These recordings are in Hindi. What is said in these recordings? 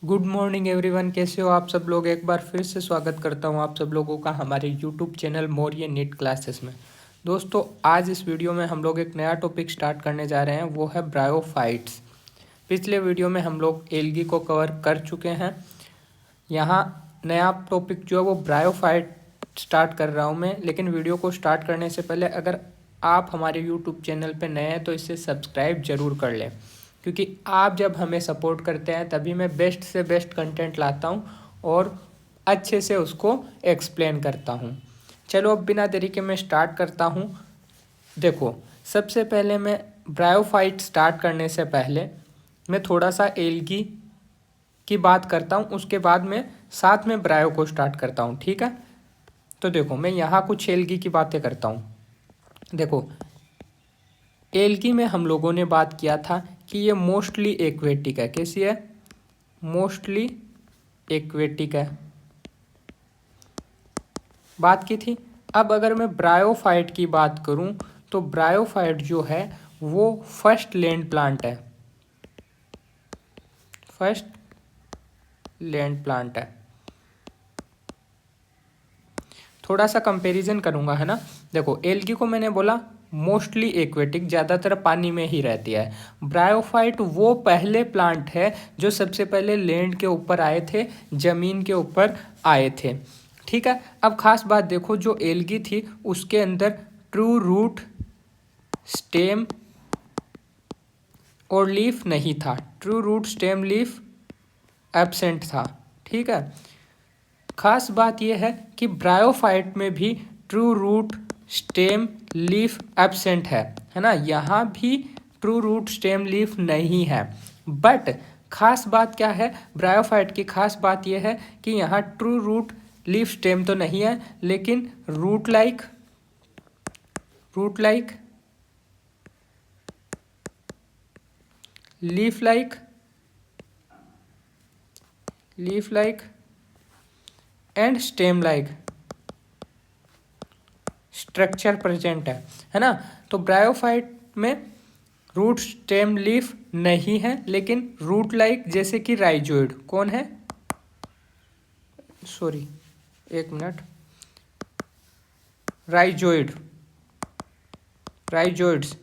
गुड मॉर्निंग एवरीवन, कैसे हो आप सब लोग। एक बार फिर से स्वागत करता हूं आप सब लोगों का हमारे YouTube channel Maurya NEET classes में। दोस्तों, आज इस वीडियो में हम लोग एक नया टॉपिक स्टार्ट करने जा रहे हैं, वो है ब्रायोफाइट्स। पिछले वीडियो में हम लोग एल्गी को कवर कर चुके हैं। यहाँ नया टॉपिक जो है वो ब्रायोफाइट स्टार्ट कर रहा हूँ मैं। लेकिन वीडियो को स्टार्ट करने से पहले अगर आप हमारे यूट्यूब चैनल पर नए हैं तो इसे सब्सक्राइब जरूर कर लें, क्योंकि आप जब हमें सपोर्ट करते हैं तभी मैं बेस्ट से बेस्ट कंटेंट लाता हूँ और अच्छे से उसको एक्सप्लेन करता हूँ। चलो अब बिना देरी के मैं स्टार्ट करता हूँ। देखो, सबसे पहले मैं ब्रायोफाइट स्टार्ट करने से पहले मैं थोड़ा सा एल्गी की बात करता हूँ, उसके बाद मैं साथ में ब्रायो को स्टार्ट करता हूँ, ठीक है। तो देखो, मैं यहाँ कुछ एल्गी की बातें करता हूँ। देखो, एल्गी में हम लोगों ने बात किया था कि ये मोस्टली एक्वेटिक है। कैसी है? मोस्टली एक्वेटिक है, बात की थी। अब अगर मैं ब्रायोफाइट की बात करूं तो ब्रायोफाइट जो है वो फर्स्ट लैंड प्लांट है। फर्स्ट लैंड प्लांट है। थोड़ा सा कंपैरिजन करूंगा, है ना। देखो, एल्गी को मैंने बोला मोस्टली एक्वेटिक, ज़्यादातर पानी में ही रहती है। ब्रायोफाइट वो पहले प्लांट है जो सबसे पहले लैंड के ऊपर आए थे, ज़मीन के ऊपर आए थे, ठीक है। अब खास बात देखो, जो एल्गी थी उसके अंदर ट्रू रूट, स्टेम और लीफ नहीं था। True root, stem, leaf absent था, ठीक है। खास बात यह है कि ब्रायोफाइट में भी true root, stem, leaf absent है ना। यहाँ भी ट्रू रूट, स्टेम, लीफ नहीं है। बट खास बात क्या है ब्रायोफाइट की? खास बात यह है कि यहाँ ट्रू रूट, लीफ, स्टेम तो नहीं है, लेकिन root like, leaf like and stem like structure present है ना। तो ब्रायोफाइट में रूट, स्टेम, लीफ नहीं है, लेकिन रूट लाइक, जैसे कि राइजोइड। कौन है? सॉरी, एक मिनट। राइजोइड्स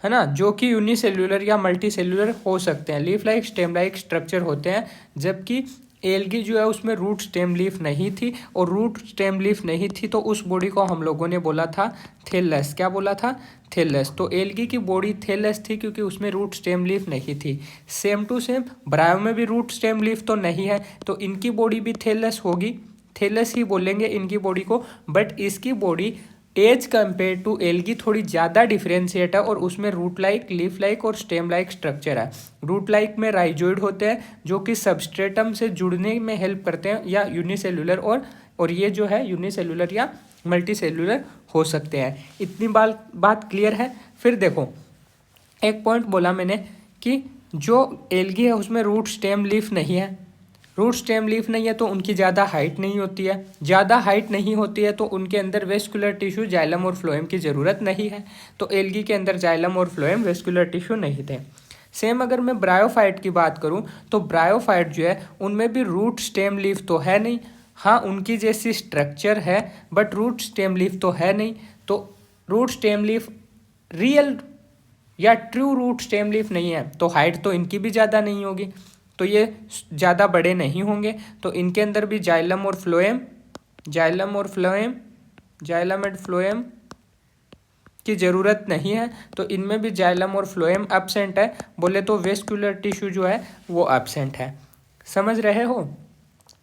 है ना, जो कि यूनिसेल्यूलर या मल्टी सेल्यूलर हो सकते हैं। Leaf like, stem like structure होते हैं, जबकि एल्गी जो है उसमें रूट, स्टेम, लीफ नहीं थी। और रूट, स्टेम, लीफ नहीं थी तो उस बॉडी को हम लोगों ने बोला था थैलेस। क्या बोला था? थैलेस। तो एल्गी की बॉडी थैलेस थी क्योंकि उसमें रूट, स्टेम, लीफ नहीं थी। सेम टू सेम ब्रायो में भी रूट, स्टेम, लीफ तो नहीं है, तो इनकी बॉडी भी थैलेस होगी। थैलेस ही बोलेंगे इनकी बॉडी को। बट इसकी body as compare to algae थोड़ी ज़्यादा डिफ्रेंशिएट है और उसमें रूट लाइक, लीफ लाइक और स्टेम लाइक स्ट्रक्चर है। रूट लाइक में राइजोइड होते हैं जो कि सबस्ट्रेटम से जुड़ने में हेल्प करते हैं, या यूनिसेल्यूलर, और ये जो है यूनिसेल्यूलर या मल्टी सेल्यूलर हो सकते हैं। इतनी बात क्लियर है। फिर देखो, एक पॉइंट बोला मैंने कि जो एल्गी है उसमें रूट, स्टेम, लीफ नहीं है। रूट, स्टेम, लीफ नहीं है तो उनकी ज़्यादा हाइट नहीं होती है। ज़्यादा हाइट नहीं होती है तो उनके अंदर वेस्कुलर टिश्यू, जाइलम और फ्लोएम की ज़रूरत नहीं है। तो एल्गी के अंदर जाइलम और फ्लोएम, वेस्कुलर टिश्यू नहीं थे। सेम अगर मैं ब्रायोफाइट की बात करूं तो ब्रायोफाइट जो है उनमें भी रूट, स्टेम, लीफ तो है नहीं। हाँ, उनकी जैसी स्ट्रक्चर है बट रूट, स्टेम, लीफ तो है नहीं। तो रूट, स्टेम, लीफ रियल या ट्रू रूट, स्टेम, लीफ नहीं है तो हाइट तो इनकी भी ज़्यादा नहीं होगी, तो ये ज़्यादा बड़े नहीं होंगे। तो इनके अंदर भी जाइलम और फ्लोएम, जाइलम एंड फ्लोएम की ज़रूरत नहीं है। तो इनमें भी जाइलम और फ्लोएम एब्सेंट है। बोले तो वेस्कुलर टिश्यू जो है वो एब्सेंट है। समझ रहे हो?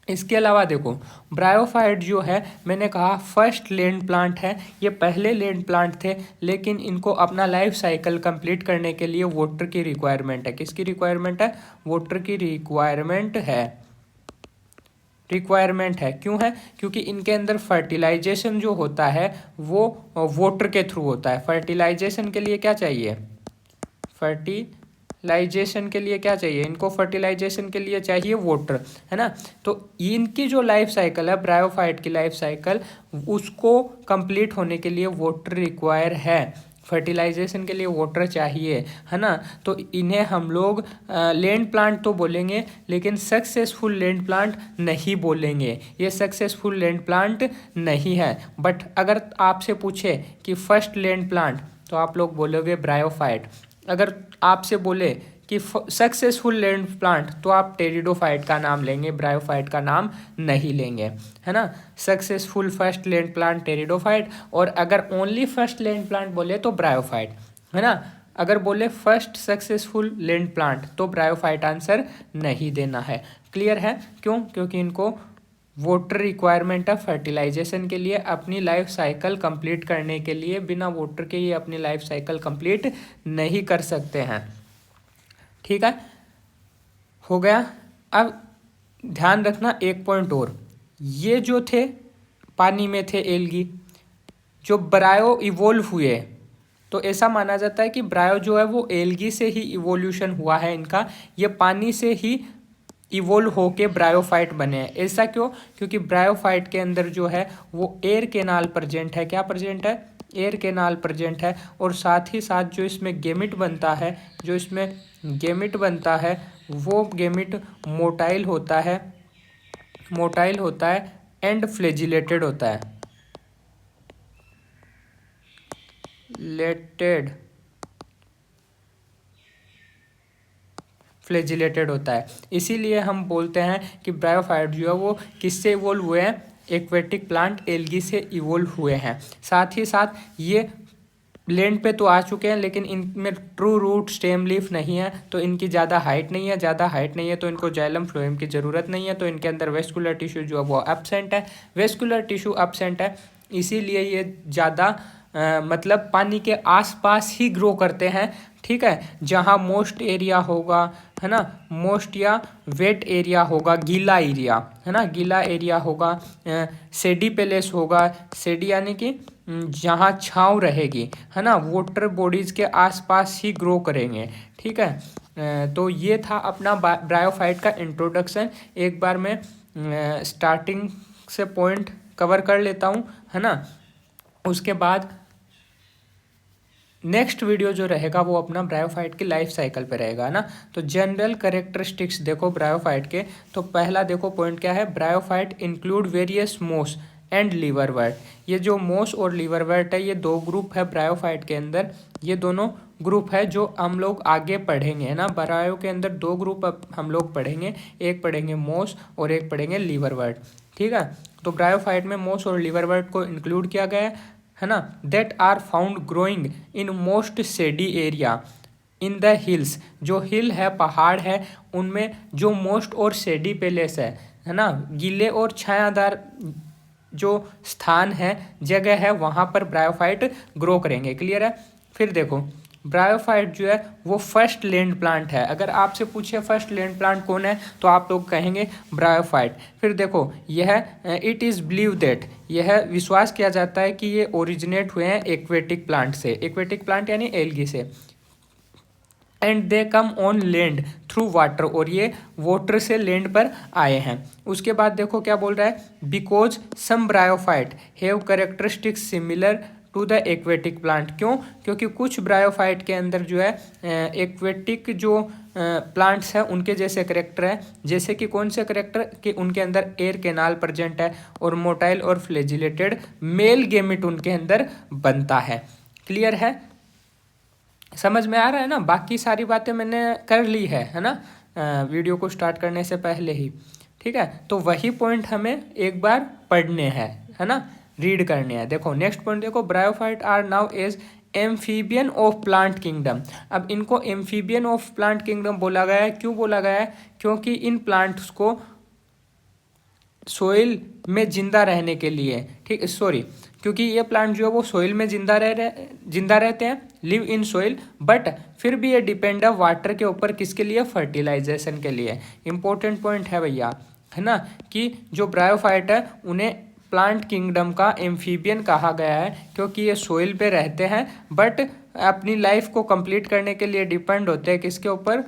इसके अलावा देखो, ब्रायोफाइट जो है मैंने कहा फर्स्ट लैंड प्लांट है। ये पहले लैंड प्लांट थे, लेकिन इनको अपना लाइफ साइकिल कंप्लीट करने के लिए वाटर की रिक्वायरमेंट है। किसकी रिक्वायरमेंट है? वाटर की रिक्वायरमेंट है। क्यों है? क्योंकि इनके अंदर फर्टिलाइजेशन जो होता है वो वाटर के थ्रू होता है। फर्टिलाइजेशन के लिए क्या चाहिए? फर्टिलाइजेशन के लिए क्या चाहिए इनको? फर्टिलाइजेशन के लिए चाहिए वाटर, है ना। तो इनकी जो लाइफ साइकिल है, ब्रायोफाइट की लाइफ साइकिल, उसको कंप्लीट होने के लिए वाटर रिक्वायर है। फर्टिलाइजेशन के लिए वाटर चाहिए, है ना। तो इन्हें हम लोग लैंड प्लांट तो बोलेंगे, लेकिन सक्सेसफुल लैंड प्लांट नहीं बोलेंगे। ये सक्सेसफुल लैंड प्लांट नहीं है। बट अगर आपसे पूछे कि फर्स्ट लैंड प्लांट, तो आप लोग बोलोगे ब्रायोफाइट। अगर आपसे बोले कि सक्सेसफुल लैंड प्लांट, तो आप टेरिडोफाइट का नाम लेंगे, ब्रायोफाइट का नाम नहीं लेंगे, है ना। Successful first land plant pteridophyte, और अगर ओनली फर्स्ट लैंड प्लांट बोले तो ब्रायोफाइट, है ना। अगर बोले फर्स्ट सक्सेसफुल लैंड प्लांट, तो ब्रायोफाइट आंसर नहीं देना है। क्लियर है? क्यों? क्योंकि इनको वाटर रिक्वायरमेंट है फर्टिलाइजेशन के लिए, अपनी लाइफ साइकिल कंप्लीट करने के लिए। बिना वाटर के ये अपनी लाइफ साइकिल कंप्लीट नहीं कर सकते हैं। ठीक है, हो गया। अब ध्यान रखना एक पॉइंट और, ये जो थे पानी में थे एल्गी, जो ब्रायो इवोल्व हुए, तो ऐसा माना जाता है कि ब्रायो जो है वो एल्गी से ही इवोल्यूशन हुआ है इनका, ये पानी से ही इवोल्व होके ब्रायोफाइट बने हैं। ऐसा क्यों? क्योंकि ब्रायोफाइट के अंदर जो है वो एयर कैनाल प्रेजेंट है। क्या प्रेजेंट है? एयर कैनाल प्रेजेंट है। और साथ ही साथ जो इसमें गेमिट बनता है, जो इसमें गेमिट बनता है, वो गेमिट मोटाइल होता है, मोटाइल होता है एंड फ्लेजिलेटेड होता है, लेटेड फ्लेजिलेटेड होता है। इसीलिए हम बोलते हैं कि ब्रायोफाइट जो है वो किससे इवोल्व हुए हैं? एक्वेटिक प्लांट एल्गी से इवोल्व हुए हैं। साथ ही साथ ये लैंड पे तो आ चुके हैं, लेकिन इनमें ट्रू रूट स्टेम लीफ नहीं है, तो इनकी ज़्यादा हाइट नहीं है। ज़्यादा हाइट नहीं है तो इनको जाइलम फ्लोएम की ज़रूरत नहीं है, तो इनके अंदर वेस्कुलर टिश्यू जो है वो एब्सेंट है। वेस्कुलर टिश्यू एब्सेंट है, इसीलिए ये ज़्यादा मतलब पानी के आसपास ही ग्रो करते हैं। ठीक है, जहाँ मोस्ट एरिया होगा, है ना, मोस्ट या वेट एरिया होगा, गीला एरिया, है ना, गीला एरिया होगा, सेडी पेलेस होगा, सेडी यानी कि जहाँ छाँव रहेगी, है ना, वाटर बॉडीज़ के आसपास ही ग्रो करेंगे। ठीक है, तो ये था अपना ब्रायोफाइट का इंट्रोडक्शन। एक बार मैं स्टार्टिंग से पॉइंट कवर कर लेता हूँ, है ना। उसके बाद नेक्स्ट वीडियो जो रहेगा वो अपना ब्रायोफाइट की लाइफ साइकिल पे रहेगा, ना। तो जनरल कैरेक्टरिस्टिक्स देखो ब्रायोफाइट के, तो पहला देखो पॉइंट क्या है? ब्रायोफाइट इंक्लूड वेरियस मोस एंड लिवरवर्ट। ये जो मोस और लिवरवर्ट है, ये दो ग्रुप है ब्रायोफाइट के अंदर। ये दोनों ग्रुप है जो हम लोग आगे पढ़ेंगे, है ना। ब्रायो के अंदर दो ग्रुप अब हम लोग पढ़ेंगे, एक पढ़ेंगे मोस और एक पढ़ेंगे लिवरवर्ट। ठीक है, तो ब्रायोफाइट में मोस और लिवरवर्ट को इंक्लूड किया गया है ना। That are found growing in most shady area in the hills. जो हिल है, पहाड़ है, उनमें जो मोस्ट और सेडी पेलेस है ना, गीले और छायादार जो स्थान है, जगह है, वहाँ पर ब्रायोफाइट ग्रो करेंगे। क्लियर है? फिर देखो ब्रायोफाइट जो है वो फर्स्ट लैंड प्लांट है। अगर आपसे पूछे फर्स्ट लैंड प्लांट कौन है, तो आप लोग कहेंगे ब्रायोफाइट। फिर देखो यह इट इज़ बिलीव दैट, यह विश्वास किया जाता है कि ये ओरिजिनेट हुए हैं एक्वेटिक प्लांट से। एक्वेटिक प्लांट यानी एल्गी से। And they come on land through water, और ये वाटर से लैंड पर आए हैं। उसके बाद देखो क्या बोल रहा है? Because some bryophyte have characteristics similar to the aquatic plant. क्यों? क्योंकि कुछ ब्रायोफाइट के अंदर जो है एक्वेटिक जो प्लांट्स हैं उनके जैसे करेक्टर है। जैसे कि कौन से करेक्टर? कि उनके अंदर एयर कैनाल प्रेजेंट है, और मोटाइल और फ्लेजिलेटेड मेल गेमिट उनके अंदर बनता है। क्लियर है? समझ में आ रहा है ना? बाकी सारी बातें मैंने कर ली है ना, वीडियो को स्टार्ट करने से पहले ही। ठीक है, तो वही पॉइंट हमें एक बार पढ़ने हैं, है ना, रीड करने हैं। देखो नेक्स्ट पॉइंट देखो, bryophyte are now as amphibian of plant kingdom. अब इनको एम्फीबियन ऑफ प्लांट किंगडम बोला गया है। क्यों बोला गया है? क्योंकि इन प्लांट्स को सोइल में जिंदा रहने के लिए, ठीक, सॉरी, क्योंकि ये प्लांट जो है वो सोइल में जिंदा रहते हैं, लिव इन सोइल, बट फिर भी ये डिपेंड है वाटर के ऊपर। किसके लिए? फर्टिलाइजेशन के लिए। इंपॉर्टेंट पॉइंट है भैया, है ना, कि जो ब्रायोफाइट है उन्हें प्लांट किंगडम का एम्फीबियन कहा गया है, क्योंकि ये सोइल पे रहते हैं, बट अपनी लाइफ को कंप्लीट करने के लिए डिपेंड होते हैं किसके ऊपर?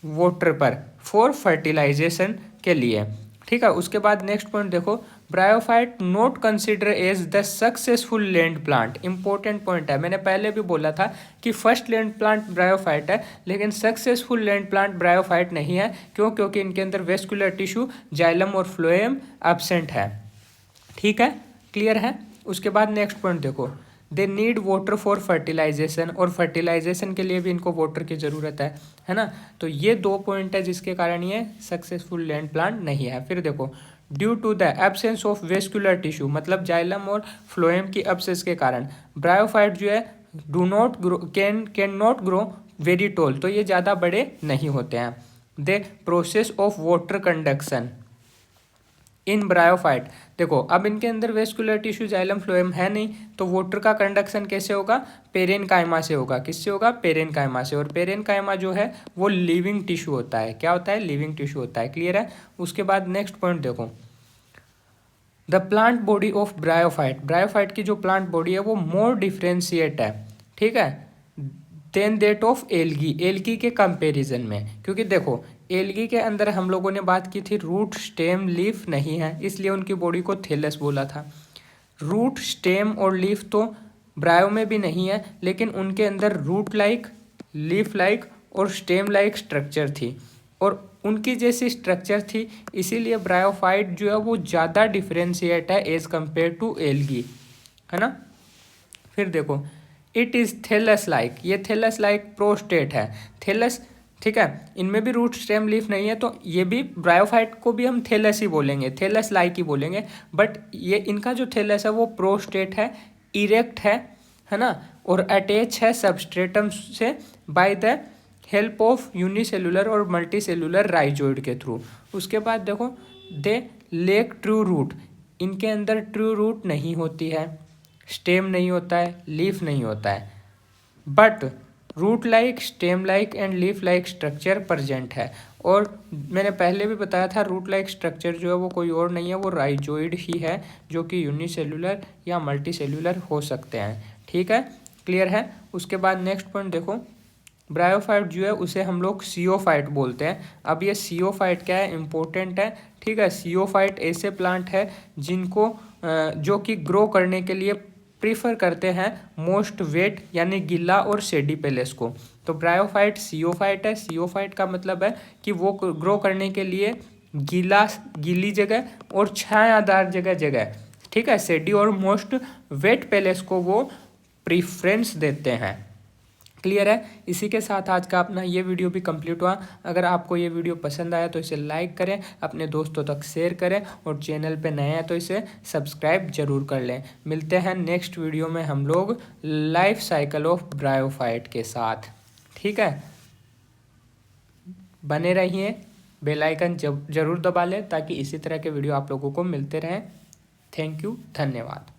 वाटर पर, फॉर फर्टिलाइजेशन के लिए। ठीक है, उसके बाद नेक्स्ट पॉइंट देखो, bryophyte not consider as the successful land plant. Important point है, मैंने पहले भी बोला था कि फर्स्ट लैंड प्लांट ब्रायोफाइट है, लेकिन सक्सेसफुल लैंड प्लांट ब्रायोफाइट नहीं है। क्यों? क्योंकि इनके अंदर वेस्कुलर टिश्यू, जाइलम और फ्लोएम एब्सेंट है। ठीक है, क्लियर है। उसके बाद नेक्स्ट पॉइंट देखो, they need water for fertilisation, और फर्टिलाइजेशन के लिए भी इनको वाटर की ज़रूरत है ना। तो ये 2 पॉइंट है जिसके कारण ये सक्सेसफुल लैंड प्लांट नहीं है। फिर देखो, due to the absence of vascular tissue, मतलब जाइलम और फ्लोएम की एब्सेंस के कारण ब्रायोफाइट जो है do not grow can not grow very tall, तो ये ज़्यादा बड़े नहीं होते हैं। The process of water conduction in bryophyte, देखो अब इनके अंदर वेस्कुलर टिश्यू, जाइलम, फ्लोएम है नहीं, तो वाटर का कंडक्शन कैसे होगा? पेरेनकाइमा से होगा। किससे होगा? पेरेनकाइमा से। और पेरेनकाइमा जो है वो लिविंग टिश्यू होता है। क्या होता है? लिविंग टिश्यू होता है। क्लियर है। उसके बाद नेक्स्ट पॉइंट देखो, the plant body of bryophyte, bryophyte की जो प्लांट बॉडी है वो मोर डिफ्रेंशिएट है, ठीक है, then that of algae, algae के कंपैरिजन में। क्योंकि देखो एल्गी के अंदर हम लोगों ने बात की थी रूट, स्टेम, लीफ नहीं है, इसलिए उनकी बॉडी को थैलस बोला था। रूट, स्टेम और लीफ तो ब्रायो में भी नहीं है, लेकिन उनके अंदर रूट लाइक, लीफ लाइक और स्टेम लाइक स्ट्रक्चर थी, और उनकी जैसी स्ट्रक्चर थी, इसीलिए ब्रायोफाइट जो है वो ज़्यादा डिफ्रेंशिएट है एज कम्पेयर टू एल्गी, है ना। फिर देखो, इट इज़ थैलस लाइक, ये थैलस लाइक प्रोस्टेट है। थैलस, ठीक है, इनमें भी रूट, स्टेम, लीफ नहीं है, तो ये भी ब्रायोफाइट को भी हम थैलस ही बोलेंगे, थैलस लाइक ही बोलेंगे। बट ये इनका जो थैलस है वो प्रोस्टेट है, इरेक्ट है ना, और अटैच है सबस्ट्रेटम से by the help of unicellular और मल्टीसेलुलर राइजोइड के थ्रू। उसके बाद देखो, दे लेक ट्रू रूट, इनके अंदर ट्रू रूट नहीं होती है, स्टेम नहीं होता है, लीफ नहीं होता है, but root like, stem like and leaf like structure present है। और मैंने पहले भी बताया था रूट लाइक स्ट्रक्चर जो है वो कोई और नहीं है, वो राइजोइड ही है, जो कि यूनिसेलुलर या मल्टीसेलुलर हो सकते हैं। ठीक है, क्लियर है। उसके बाद नेक्स्ट पॉइंट देखो, ब्रायोफाइट जो है उसे हम लोग सीओफाइट बोलते हैं। अब ये सीओफाइट क्या है? इम्पोर्टेंट है, ठीक है। सीओफाइट ऐसे प्लांट है जिनको जो कि ग्रो करने के लिए प्रीफर करते हैं मोस्ट वेट यानी गीला और सेडी पेलेस को। तो ब्रायोफाइट सीओफाइट है। सीओफाइट का मतलब है कि वो ग्रो करने के लिए गीली जगह और छायादार जगह, ठीक है, सेडी और मोस्ट वेट पेलेस को वो प्रीफ्रेंस देते हैं। क्लियर है। इसी के साथ आज का अपना ये वीडियो भी कंप्लीट हुआ। अगर आपको ये वीडियो पसंद आया तो इसे लाइक करें, अपने दोस्तों तक शेयर करें, और चैनल पे नए हैं तो इसे सब्सक्राइब जरूर कर लें। मिलते हैं नेक्स्ट वीडियो में हम लोग लाइफ साइकिल ऑफ ब्रायोफाइट के साथ। ठीक है, बने रहिए, बेल आइकन जरूर दबा लें ताकि इसी तरह के वीडियो आप लोगों को मिलते रहें। थैंक यू, धन्यवाद।